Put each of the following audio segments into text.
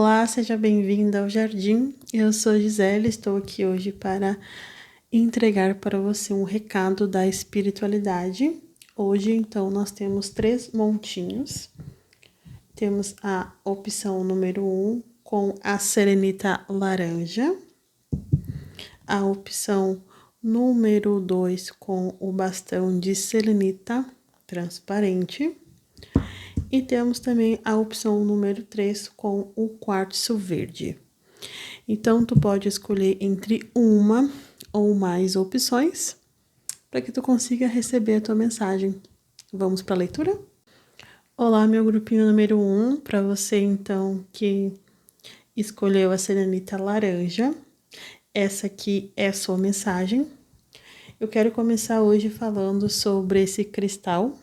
Olá, seja bem-vinda ao Jardim. Eu sou Gisele, estou aqui hoje para entregar para você um recado da espiritualidade. Hoje, então, nós temos 3 montinhos. Temos a opção número 1 com a serenita laranja, a opção número 2 com o bastão de selenita transparente. E temos também a opção número 3 com o quartzo verde. Então, tu pode escolher entre uma ou mais opções para que tu consiga receber a tua mensagem. Vamos para a leitura? Olá, meu grupinho número 1, para você então que escolheu a serenita laranja. Essa aqui é a sua mensagem. Eu quero começar hoje falando sobre esse cristal.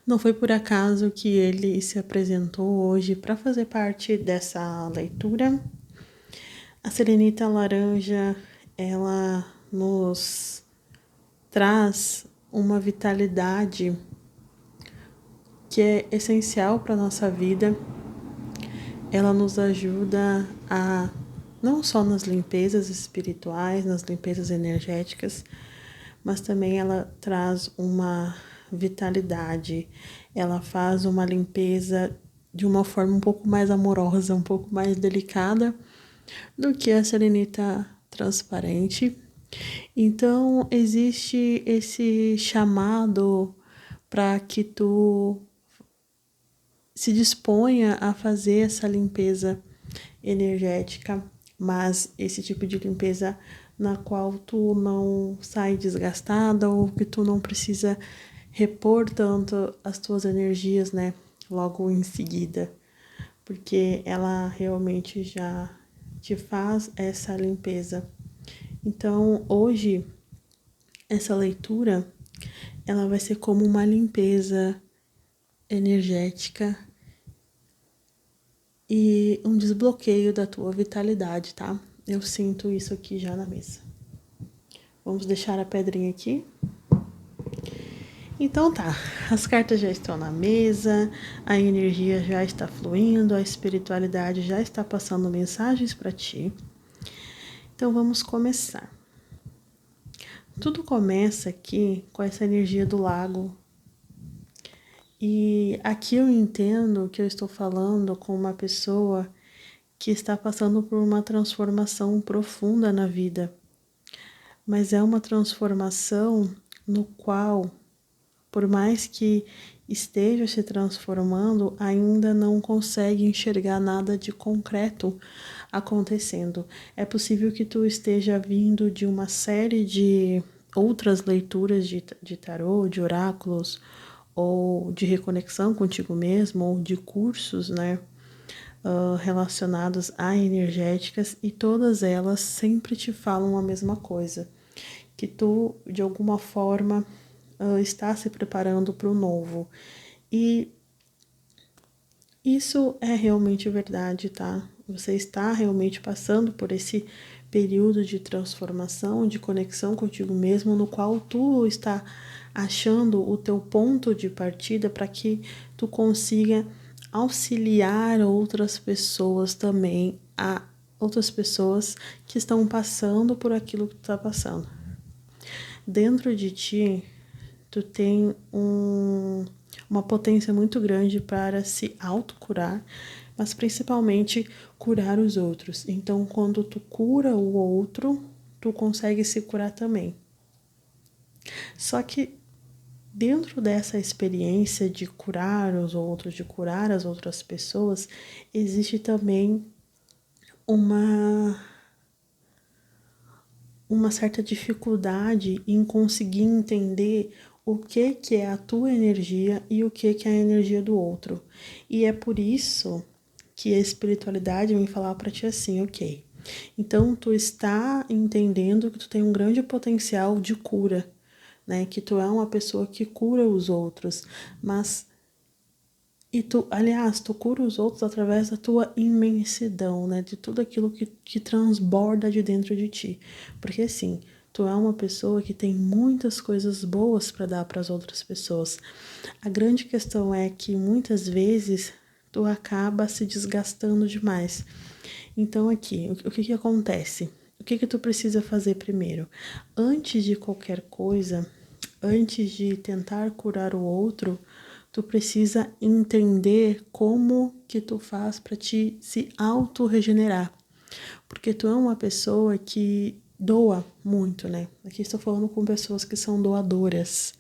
Não foi por acaso que ele se apresentou hoje para fazer parte dessa leitura. A serenita laranja, ela nos traz uma vitalidade que é essencial para a nossa vida. Ela nos ajuda a, não só nas limpezas espirituais, nas limpezas energéticas, mas também ela traz uma vitalidade. Ela faz uma limpeza de uma forma um pouco mais amorosa, um pouco mais delicada do que a serenita transparente. Então, existe esse chamado para que tu se disponha a fazer essa limpeza energética, mas esse tipo de limpeza na qual tu não sai desgastada ou que tu não precisa repor tanto as tuas energias, né, logo em seguida, porque ela realmente já te faz essa limpeza. Então, hoje, essa leitura, ela vai ser como uma limpeza energética e um desbloqueio da tua vitalidade, tá? Eu sinto isso aqui já na mesa. Vamos deixar a pedrinha aqui. Então tá, as cartas já estão na mesa, a energia já está fluindo, a espiritualidade já está passando mensagens para ti. Então vamos começar. Tudo começa aqui com essa energia do lago. E aqui eu entendo que eu estou falando com uma pessoa que está passando por uma transformação profunda na vida. Mas é uma transformação no qual, por mais que esteja se transformando, ainda não consegue enxergar nada de concreto acontecendo. É possível que tu esteja vindo de uma série de outras leituras de tarô, de oráculos, ou de reconexão contigo mesmo, ou de cursos, né, relacionados a energéticas, e todas elas sempre te falam a mesma coisa, que tu, de alguma forma, está se preparando para o novo. E isso é realmente verdade, tá? Você está realmente passando por esse período de transformação, de conexão contigo mesmo, no qual tu está achando o teu ponto de partida para que tu consiga auxiliar outras pessoas também, a outras pessoas que estão passando por aquilo que tu está passando. Dentro de ti, tu tem uma potência muito grande para se autocurar, mas principalmente curar os outros. Então, quando tu cura o outro, tu consegue se curar também. Só que dentro dessa experiência de curar os outros, de curar as outras pessoas, existe também uma certa dificuldade em conseguir entender o que é a tua energia e o que é a energia do outro. E é por isso que a espiritualidade vem falar para ti assim, ok, então tu está entendendo que tu tem um grande potencial de cura, né? Que tu é uma pessoa que cura os outros, mas tu cura os outros através da tua imensidão, né? De tudo aquilo que transborda de dentro de ti. Porque assim, tu é uma pessoa que tem muitas coisas boas para dar para as outras pessoas. A grande questão é que muitas vezes tu acaba se desgastando demais. Então aqui, o que acontece? O que tu precisa fazer primeiro? Antes de qualquer coisa, antes de tentar curar o outro, tu precisa entender como que tu faz para te se auto-regenerar. Porque tu é uma pessoa que doa muito, né? Aqui estou falando com pessoas que são doadoras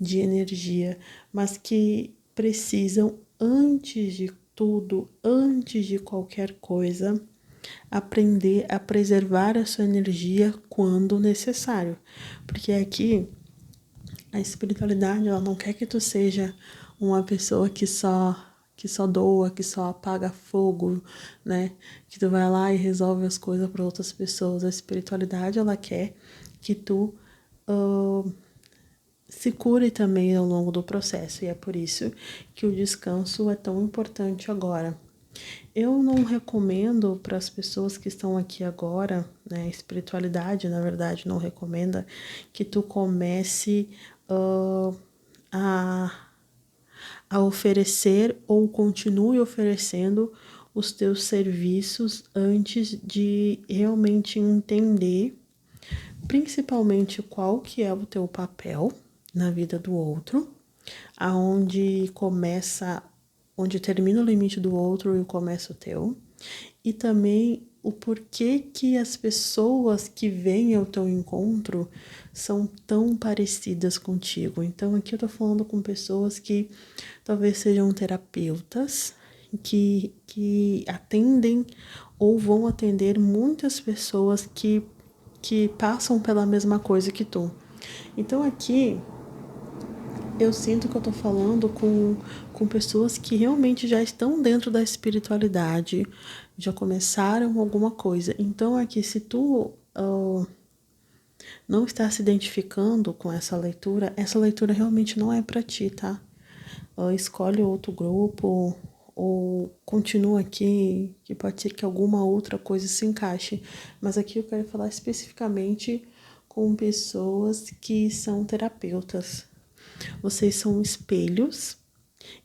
de energia, mas que precisam, antes de tudo, antes de qualquer coisa, aprender a preservar a sua energia quando necessário. Porque aqui a espiritualidade, ela não quer que tu seja uma pessoa que só doa, que só apaga fogo, né? Que tu vai lá e resolve as coisas para outras pessoas. A espiritualidade, ela quer que tu se cure também ao longo do processo. E é por isso que o descanso é tão importante agora. Eu não recomendo para as pessoas que estão aqui agora, né? Espiritualidade, na verdade, não recomenda que tu comece a, a oferecer ou continue oferecendo os teus serviços antes de realmente entender, principalmente qual que é o teu papel na vida do outro, onde termina o limite do outro e começa o teu, e também o porquê que as pessoas que vêm ao teu encontro são tão parecidas contigo. Então aqui eu tô falando com pessoas que talvez sejam terapeutas, que atendem ou vão atender muitas pessoas que passam pela mesma coisa que tu. Então aqui eu sinto que eu tô falando com pessoas que realmente já estão dentro da espiritualidade, já começaram alguma coisa. Então, aqui, se tu não está se identificando com essa leitura realmente não é para ti, tá? Escolhe outro grupo ou continua aqui, que pode ser que alguma outra coisa se encaixe. Mas aqui eu quero falar especificamente com pessoas que são terapeutas. Vocês são espelhos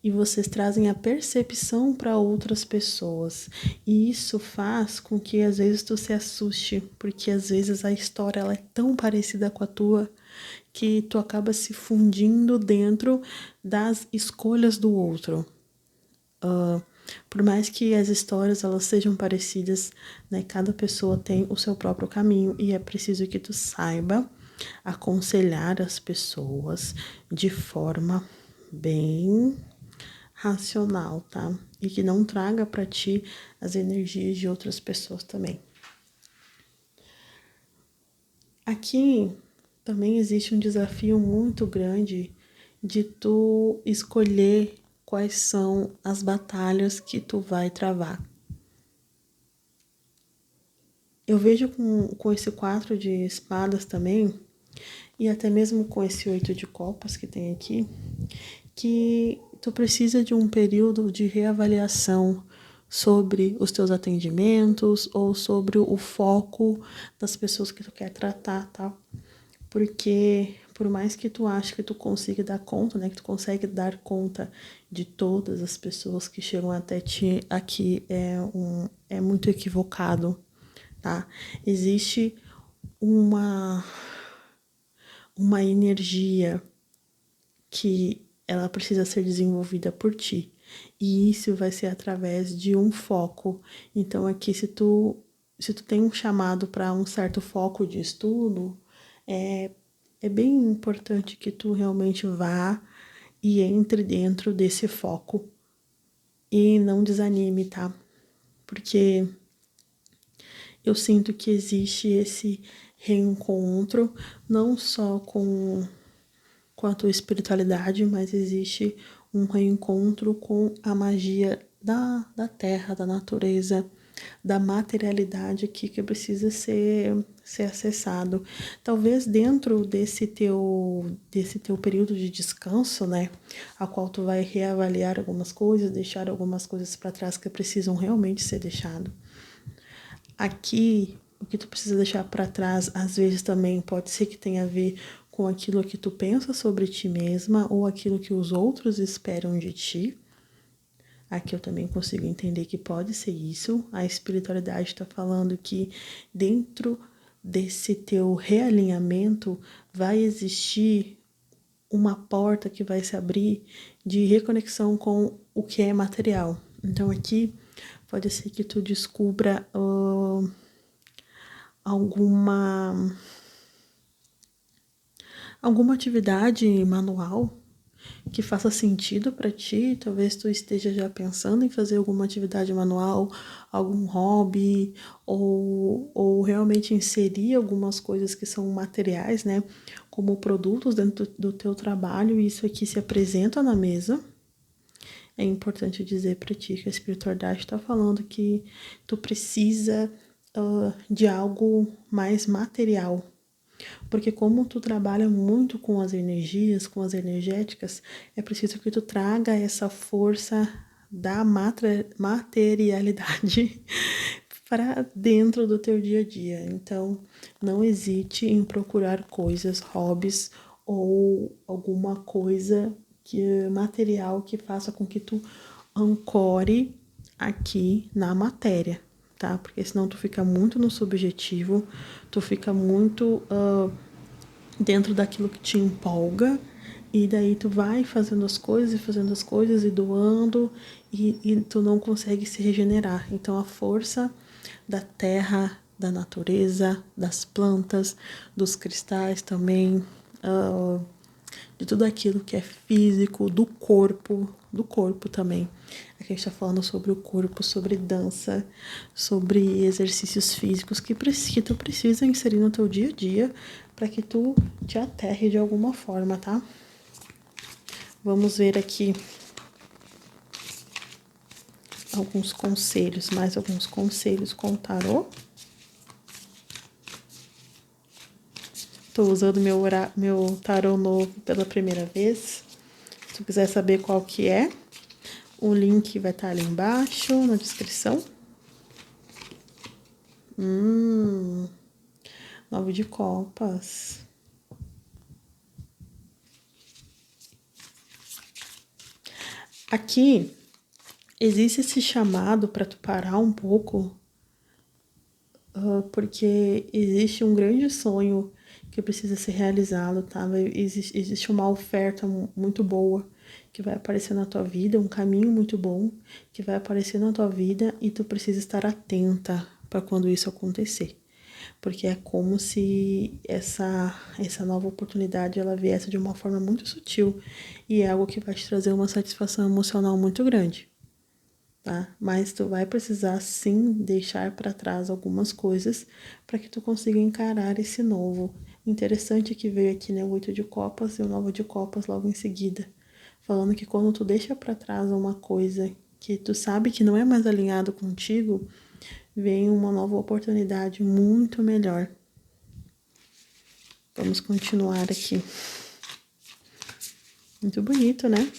e vocês trazem a percepção para outras pessoas. E isso faz com que às vezes tu se assuste, porque às vezes a história ela é tão parecida com a tua que tu acaba se fundindo dentro das escolhas do outro. Por mais que as histórias elas sejam parecidas, né, cada pessoa tem o seu próprio caminho e é preciso que tu saiba aconselhar as pessoas de forma bem racional, tá? E que não traga para ti as energias de outras pessoas também. Aqui também existe um desafio muito grande de tu escolher quais são as batalhas que tu vai travar. Eu vejo com esse 4 de espadas também, e até mesmo com esse 8 de copas que tem aqui, que tu precisa de um período de reavaliação sobre os teus atendimentos ou sobre o foco das pessoas que tu quer tratar, tá? Porque por mais que tu ache que tu consiga dar conta, né, que tu consegue dar conta de todas as pessoas que chegam até ti, aqui é muito equivocado, tá? Existe uma energia que ela precisa ser desenvolvida por ti. E isso vai ser através de um foco. Então aqui se tu tem um chamado para um certo foco de estudo, é bem importante que tu realmente vá e entre dentro desse foco e não desanime, tá? Porque eu sinto que existe esse reencontro, não só com a tua espiritualidade, mas existe um reencontro com a magia da terra, da natureza, da materialidade aqui que precisa ser acessado. Talvez dentro desse teu período de descanso, né, a qual tu vai reavaliar algumas coisas, deixar algumas coisas para trás que precisam realmente ser deixado. Aqui, o que tu precisa deixar para trás, às vezes também pode ser que tenha a ver com aquilo que tu pensa sobre ti mesma ou aquilo que os outros esperam de ti. Aqui eu também consigo entender que pode ser isso. A espiritualidade está falando que dentro desse teu realinhamento vai existir uma porta que vai se abrir de reconexão com o que é material. Então aqui pode ser que tu descubra alguma atividade manual que faça sentido para ti. Talvez tu esteja já pensando em fazer alguma atividade manual, algum hobby, ou realmente inserir algumas coisas que são materiais, né, como produtos dentro do teu trabalho, e isso aqui se apresenta na mesa. É importante dizer para ti que a espiritualidade está falando que tu precisa de algo mais material. Porque como tu trabalha muito com as energias, com as energéticas, é preciso que tu traga essa força da materialidade para dentro do teu dia a dia. Então, não hesite em procurar coisas, hobbies ou alguma coisa material que faça com que tu ancore aqui na matéria, tá? Porque senão tu fica muito no subjetivo, tu fica muito dentro daquilo que te empolga, e daí tu vai fazendo as coisas e doando, e tu não consegue se regenerar. Então a força da terra, da natureza, das plantas, dos cristais também, de tudo aquilo que é físico, do corpo também. Aqui a gente está falando sobre o corpo, sobre dança, sobre exercícios físicos que tu precisa inserir no teu dia a dia para que tu te aterre de alguma forma, tá? Vamos ver aqui mais alguns conselhos com o tarô. Tô usando meu tarô novo pela primeira vez. Se tu quiser saber qual que é, o link vai estar ali embaixo na descrição. 9 de copas. Aqui existe esse chamado para tu parar um pouco, porque existe um grande sonho que precisa ser realizado, tá? Existe uma oferta muito boa que vai aparecer na tua vida, um caminho muito bom que vai aparecer na tua vida, e tu precisa estar atenta para quando isso acontecer. Porque é como se essa nova oportunidade ela viesse de uma forma muito sutil, e é algo que vai te trazer uma satisfação emocional muito grande, tá? Mas tu vai precisar sim deixar para trás algumas coisas para que tu consiga encarar esse novo. Interessante que veio aqui, né, o 8 de copas e o 9 de copas logo em seguida, falando que quando tu deixa para trás uma coisa que tu sabe que não é mais alinhado contigo, vem uma nova oportunidade muito melhor. Vamos continuar aqui. Muito bonito, né?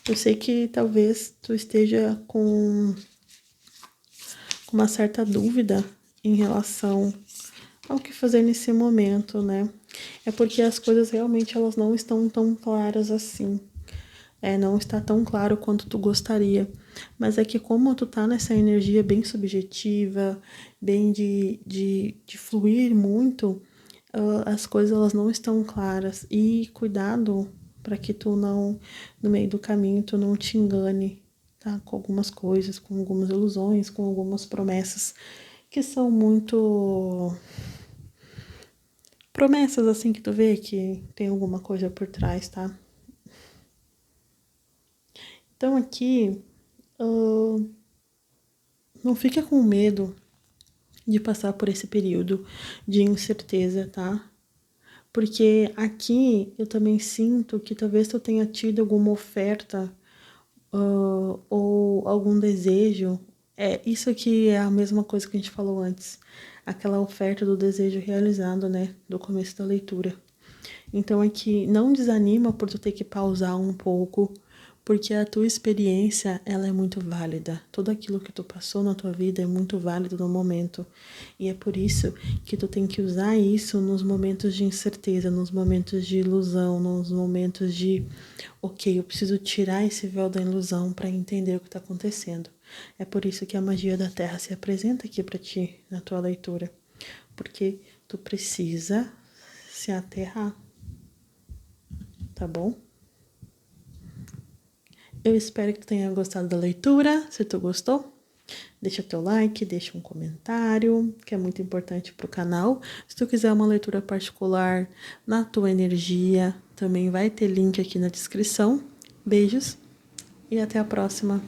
Eu sei que talvez tu esteja com uma certa dúvida em relação ao que fazer nesse momento, né? É porque as coisas realmente elas não estão tão claras assim. Não está tão claro quanto tu gostaria. Mas é que como tu tá nessa energia bem subjetiva, bem de fluir muito, as coisas elas não estão claras. E cuidado para que tu não, no meio do caminho, tu não te engane, tá? Com algumas coisas, com algumas ilusões, com algumas promessas que são muito promessas assim que tu vê que tem alguma coisa por trás, tá? Então aqui, não fica com medo de passar por esse período de incerteza, tá? Porque aqui eu também sinto que talvez tu tenha tido alguma oferta ou algum desejo. Isso aqui é a mesma coisa que a gente falou antes. Aquela oferta do desejo realizado, né? Do começo da leitura. Então aqui não desanima por tu ter que pausar um pouco, Porque a tua experiência, ela é muito válida. Tudo aquilo que tu passou na tua vida é muito válido no momento. E é por isso que tu tem que usar isso nos momentos de incerteza, nos momentos de ilusão, nos momentos de, ok, eu preciso tirar esse véu da ilusão para entender o que está acontecendo. É por isso que a magia da Terra se apresenta aqui para ti, na tua leitura. Porque tu precisa se aterrar, tá bom? Eu espero que tu tenha gostado da leitura. Se tu gostou, deixa teu like, deixa um comentário, que é muito importante pro canal. Se tu quiser uma leitura particular na tua energia, também vai ter link aqui na descrição. Beijos e até a próxima.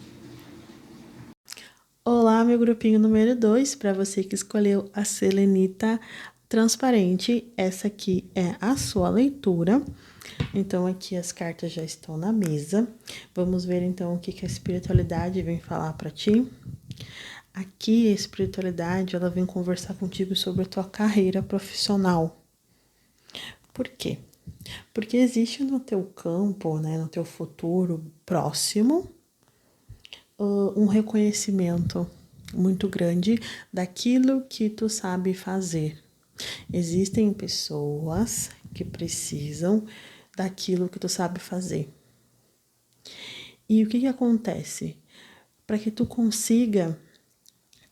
Olá, meu grupinho número 2, para você que escolheu a selenita transparente, essa aqui é a sua leitura. Então, aqui as cartas já estão na mesa. Vamos ver, então, o que a espiritualidade vem falar para ti. Aqui, a espiritualidade, ela vem conversar contigo sobre a tua carreira profissional. Por quê? Porque existe no teu campo, né, no teu futuro próximo, um reconhecimento muito grande daquilo que tu sabe fazer. Existem pessoas que precisam daquilo que tu sabe fazer. E o que acontece? Para que tu consiga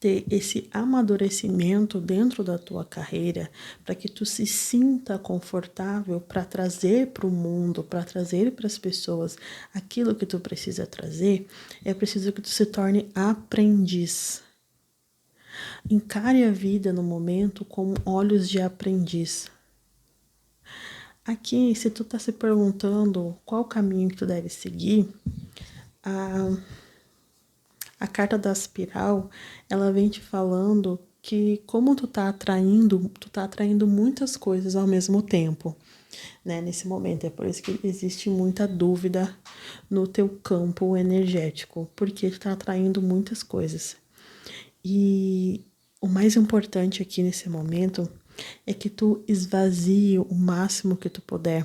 ter esse amadurecimento dentro da tua carreira, para que tu se sinta confortável para trazer para o mundo, para trazer para as pessoas aquilo que tu precisa trazer, é preciso que tu se torne aprendiz. Encare a vida no momento com olhos de aprendiz. Aqui, se tu tá se perguntando qual caminho que tu deve seguir, a carta da espiral, ela vem te falando que como tu tá atraindo muitas coisas ao mesmo tempo, né, nesse momento. É por isso que existe muita dúvida no teu campo energético, porque tu tá atraindo muitas coisas. E o mais importante aqui nesse momento é que tu esvazie o máximo que tu puder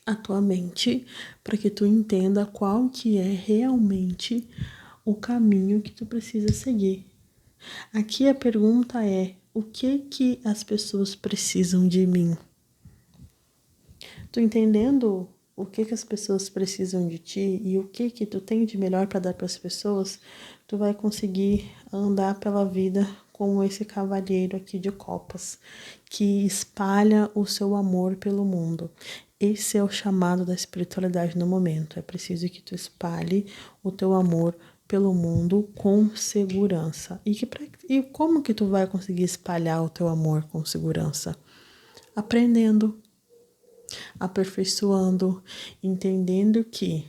a tua mente para que tu entenda qual que é realmente o caminho que tu precisa seguir. Aqui a pergunta é: o que as pessoas precisam de mim? Tu entendendo o que as pessoas precisam de ti e o que tu tem de melhor para dar para as pessoas, tu vai conseguir andar pela vida como esse cavalheiro aqui de copas, que espalha o seu amor pelo mundo. Esse é o chamado da espiritualidade no momento. É preciso que tu espalhe o teu amor pelo mundo com segurança. E como que tu vai conseguir espalhar o teu amor com segurança? Aprendendo, aperfeiçoando, entendendo que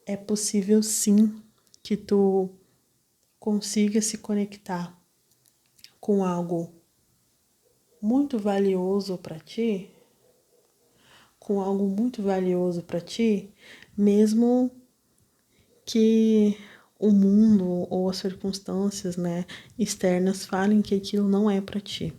é possível sim que tu consiga se conectar com algo muito valioso para ti, mesmo que o mundo ou as circunstâncias, né, externas falem que aquilo não é para ti.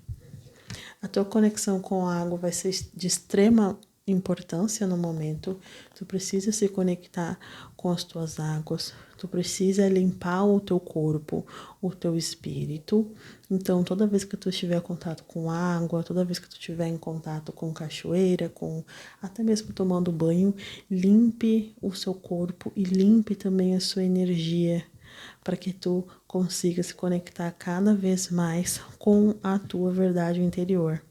A tua conexão com a água vai ser de extrema importância no momento. Tu precisa se conectar com as tuas águas. Tu precisa limpar o teu corpo, o teu espírito. Então, toda vez que tu estiver em contato com água, toda vez que tu estiver em contato com cachoeira, com até mesmo tomando banho, limpe o seu corpo e limpe também a sua energia, para que tu consiga se conectar cada vez mais com a tua verdade interior.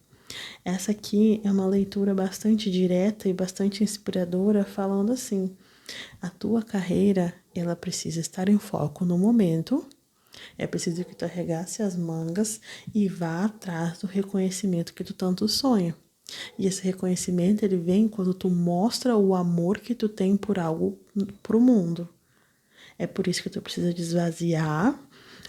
Essa aqui é uma leitura bastante direta e bastante inspiradora, falando assim: a tua carreira, ela precisa estar em foco no momento. É preciso que tu arregace as mangas e vá atrás do reconhecimento que tu tanto sonha. E esse reconhecimento, ele vem quando tu mostra o amor que tu tem por algo pro mundo. É por isso que tu precisa de esvaziar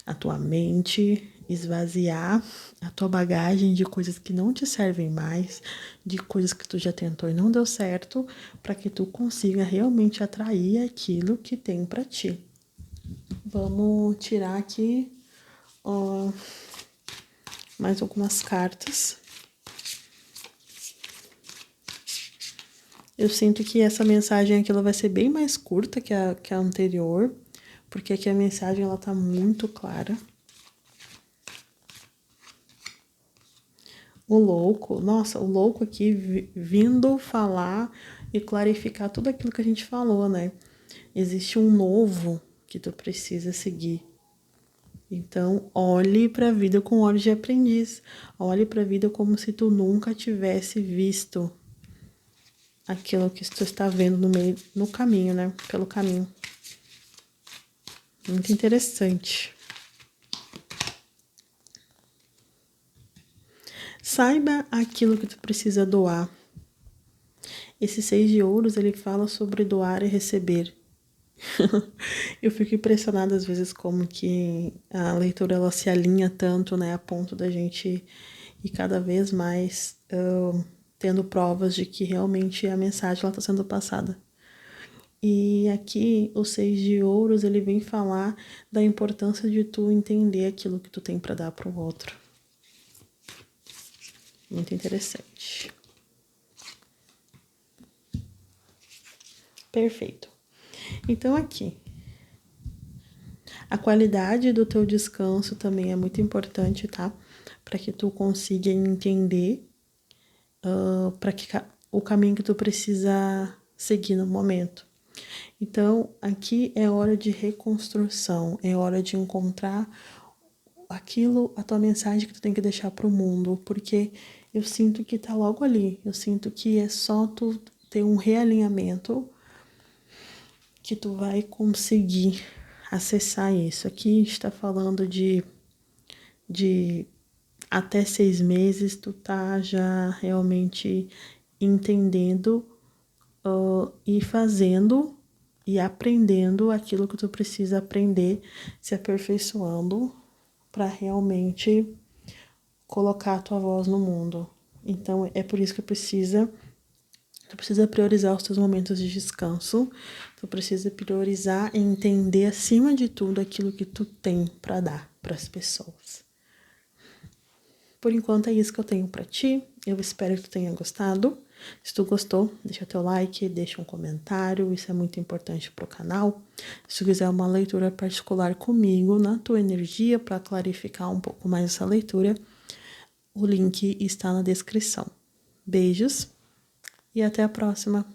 a tua mente, esvaziar a tua bagagem de coisas que não te servem mais, de coisas que tu já tentou e não deu certo, para que tu consiga realmente atrair aquilo que tem para ti. Vamos tirar aqui mais algumas cartas. Eu sinto que essa mensagem aqui ela vai ser bem mais curta que a anterior, porque aqui a mensagem ela tá muito clara. O louco, nossa, o louco aqui vindo falar e clarificar tudo aquilo que a gente falou, né? Existe um novo que tu precisa seguir. Então, olhe para a vida com olhos de aprendiz. Olhe para a vida como se tu nunca tivesse visto aquilo que tu está vendo no caminho, né? Pelo caminho. Muito interessante. Saiba aquilo que tu precisa doar. Esse 6 de ouros, ele fala sobre doar e receber. Eu fico impressionada às vezes como que a leitura ela se alinha tanto, né, a ponto da gente ir cada vez mais tendo provas de que realmente a mensagem está sendo passada. E aqui o 6 de ouros ele vem falar da importância de tu entender aquilo que tu tem para dar para o outro. Muito interessante. Perfeito. Então aqui, a qualidade do teu descanso também é muito importante, tá? Para que tu consiga entender para que o caminho que tu precisa seguir no momento. Então, aqui é hora de reconstrução, é hora de encontrar aquilo, a tua mensagem que tu tem que deixar para o mundo, porque eu sinto que tá logo ali, eu sinto que é só tu ter um realinhamento que tu vai conseguir acessar isso. Aqui a gente está falando de até 6 meses, tu tá já realmente entendendo e fazendo e aprendendo aquilo que tu precisa aprender, se aperfeiçoando para realmente colocar a tua voz no mundo. Então é por isso que tu precisa priorizar os teus momentos de descanso, tu precisa priorizar e entender acima de tudo aquilo que tu tem para dar para as pessoas. Por enquanto é isso que eu tenho para ti. Eu espero que tu tenha gostado. Se tu gostou, deixa teu like, deixa um comentário, isso é muito importante pro canal. Se tu quiser uma leitura particular comigo, na tua energia, para clarificar um pouco mais essa leitura, o link está na descrição. Beijos e até a próxima.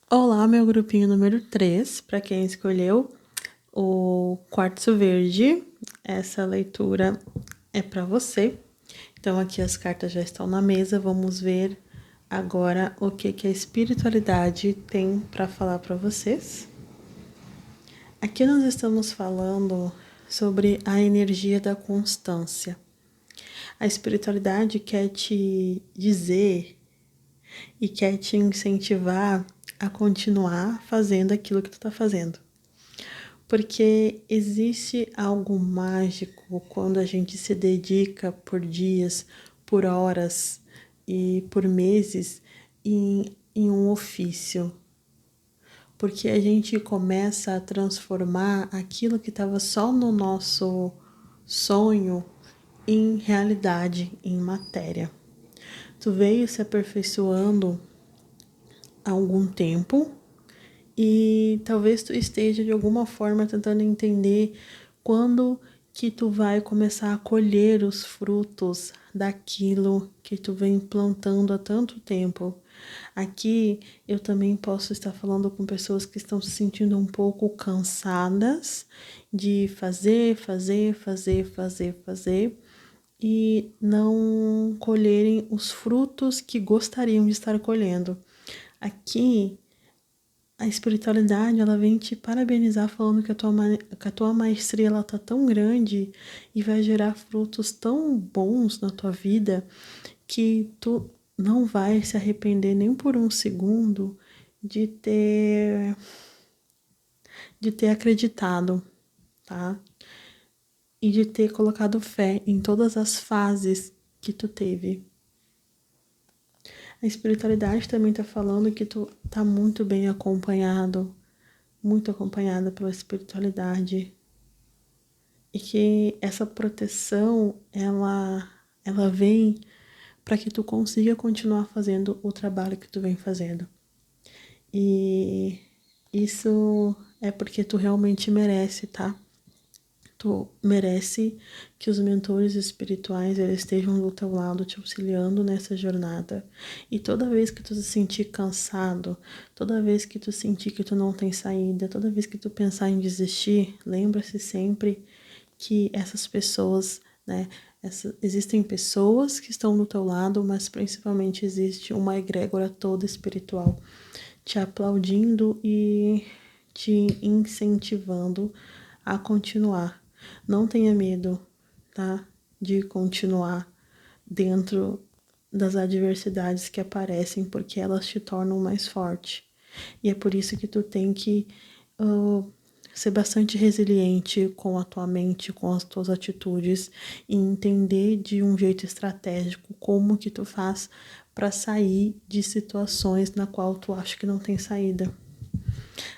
Olá, meu grupinho número 3, para quem escolheu o quartzo verde, essa leitura é para você. Então, aqui as cartas já estão na mesa. Vamos ver agora o que a espiritualidade tem para falar para vocês. Aqui nós estamos falando sobre a energia da constância. A espiritualidade quer te dizer e quer te incentivar a continuar fazendo aquilo que tu está fazendo. Porque existe algo mágico quando a gente se dedica por dias, por horas e por meses em um ofício. Porque a gente começa a transformar aquilo que estava só no nosso sonho em realidade, em matéria. Tu veio se aperfeiçoando há algum tempo e talvez tu esteja de alguma forma tentando entender quando que tu vai começar a colher os frutos daquilo que tu vem plantando há tanto tempo. Aqui eu também posso estar falando com pessoas que estão se sentindo um pouco cansadas de fazer e não colherem os frutos que gostariam de estar colhendo. Aqui a espiritualidade, ela vem te parabenizar falando que a tua maestria, ela tá tão grande e vai gerar frutos tão bons na tua vida que tu não vai se arrepender nem por um segundo de ter acreditado, tá? E de ter colocado fé em todas as fases que tu teve. A espiritualidade também tá falando que tu tá muito bem acompanhado, muito acompanhada pela espiritualidade. E que essa proteção, ela vem para que tu consiga continuar fazendo o trabalho que tu vem fazendo. E isso é porque tu realmente merece, tá? Tu merece que os mentores espirituais eles estejam do teu lado, te auxiliando nessa jornada. E toda vez que tu se sentir cansado, toda vez que tu sentir que tu não tem saída, toda vez que tu pensar em desistir, lembra-se sempre que essas pessoas, né, existem pessoas que estão do teu lado, mas principalmente existe uma egrégora toda espiritual te aplaudindo e te incentivando a continuar. Não tenha medo, tá? De continuar dentro das adversidades que aparecem, porque elas te tornam mais forte. E é por isso que tu tem que ser bastante resiliente com a tua mente, com as tuas atitudes e entender de um jeito estratégico como que tu faz para sair de situações na qual tu acha que não tem saída.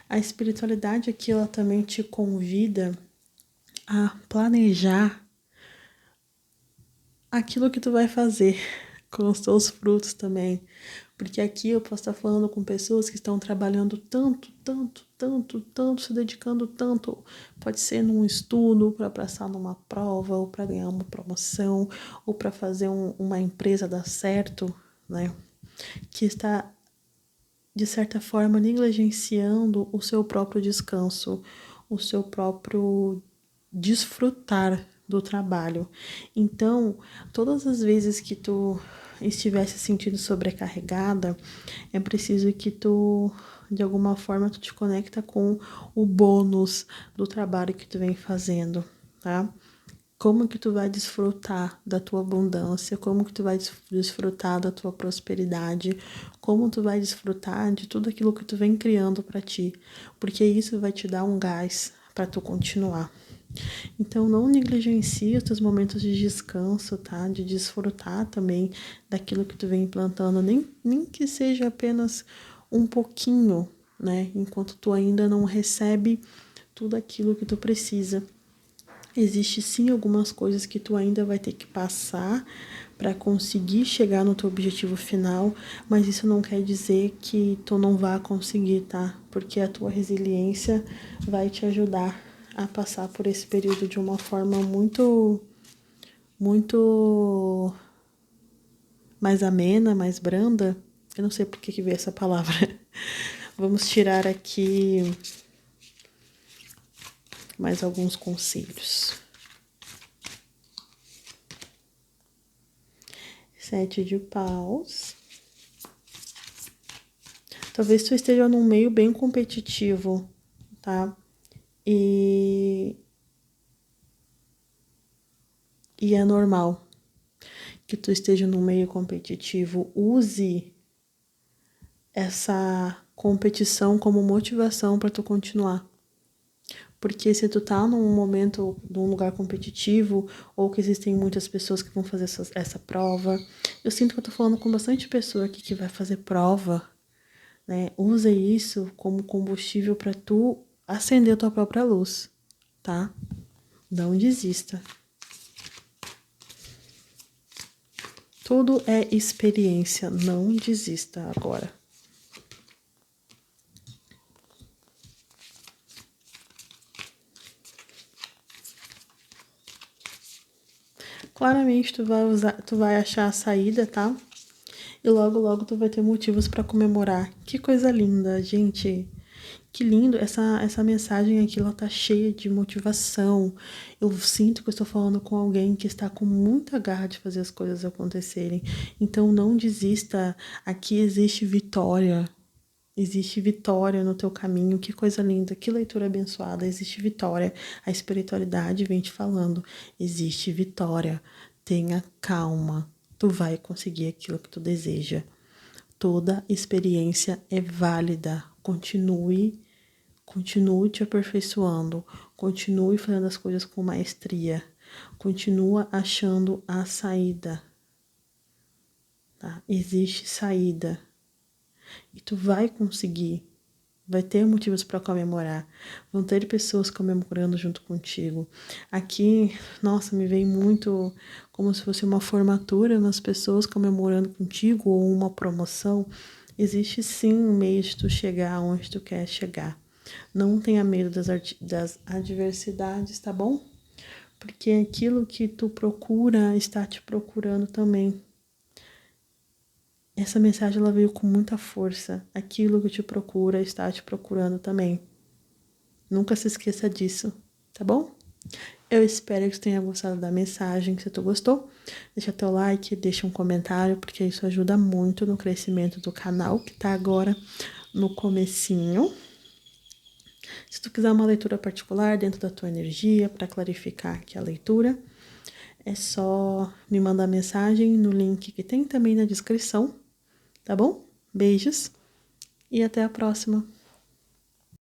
A espiritualidade aqui ela também te convida a planejar aquilo que tu vai fazer com os teus frutos também. Porque aqui eu posso estar falando com pessoas que estão trabalhando tanto, se dedicando tanto. Pode ser num estudo, para passar numa prova, ou para ganhar uma promoção, ou para fazer uma empresa dar certo, né? Que está, de certa forma, negligenciando o seu próprio descanso, o seu próprio desfrutar do trabalho. Então, todas as vezes que tu estiver se sentindo sobrecarregada, é preciso que tu, de alguma forma, tu te conecta com o bônus do trabalho que tu vem fazendo, tá? Como que tu vai desfrutar da tua abundância, como que tu vai desfrutar da tua prosperidade, como tu vai desfrutar de tudo aquilo que tu vem criando para ti, porque isso vai te dar um gás para tu continuar. Então, não negligencie os teus momentos de descanso, tá? De desfrutar também daquilo que tu vem implantando, nem que seja apenas um pouquinho, né? Enquanto tu ainda não recebe tudo aquilo que tu precisa. Existe sim algumas coisas que tu ainda vai ter que passar para conseguir chegar no teu objetivo final, mas isso não quer dizer que tu não vá conseguir, tá? Porque a tua resiliência vai te ajudar a passar por esse período de uma forma muito mais amena, mais branda. Eu não sei por que veio essa palavra. Vamos tirar aqui mais alguns conselhos. 7 de paus. Talvez tu esteja num meio bem competitivo, tá? E é normal que tu esteja num meio competitivo. Use essa competição como motivação para tu continuar. Porque se tu tá num momento, num lugar competitivo, ou que existem muitas pessoas que vão fazer essa prova, eu sinto que eu tô falando com bastante pessoa aqui que vai fazer prova, né? Usa isso como combustível para tu acender a tua própria luz, tá? Não desista. Tudo é experiência, não desista agora. Claramente tu vai achar a saída, tá? E logo tu vai ter motivos para comemorar. Que coisa linda, gente. Que lindo, essa mensagem aqui, ela tá cheia de motivação. Eu sinto que eu estou falando com alguém que está com muita garra de fazer as coisas acontecerem. Então não desista, aqui existe vitória. Existe vitória no teu caminho, que coisa linda, que leitura abençoada, existe vitória. A espiritualidade vem te falando, existe vitória. Tenha calma, tu vai conseguir aquilo que tu deseja. Toda experiência é válida. Continue te aperfeiçoando, continue fazendo as coisas com maestria, continua achando a saída, tá? Existe saída e tu vai conseguir, Vai ter motivos para comemorar. Vão ter pessoas comemorando junto contigo. Aqui, nossa, me vem muito como se fosse uma formatura, umas pessoas comemorando contigo ou uma promoção. Existe sim um meio de tu chegar onde tu quer chegar. Não tenha medo das adversidades, tá bom? Porque aquilo que tu procura está te procurando também. Essa mensagem ela veio com muita força. Aquilo que te procura está te procurando também. Nunca se esqueça disso, tá bom? Eu espero que você tenha gostado da mensagem. Se tu gostou, deixa teu like, deixa um comentário, porque isso ajuda muito no crescimento do canal, que tá agora no comecinho. Se tu quiser uma leitura particular dentro da tua energia, para clarificar aqui a leitura, é só me mandar mensagem no link que tem também na descrição, tá bom? Beijos e até a próxima!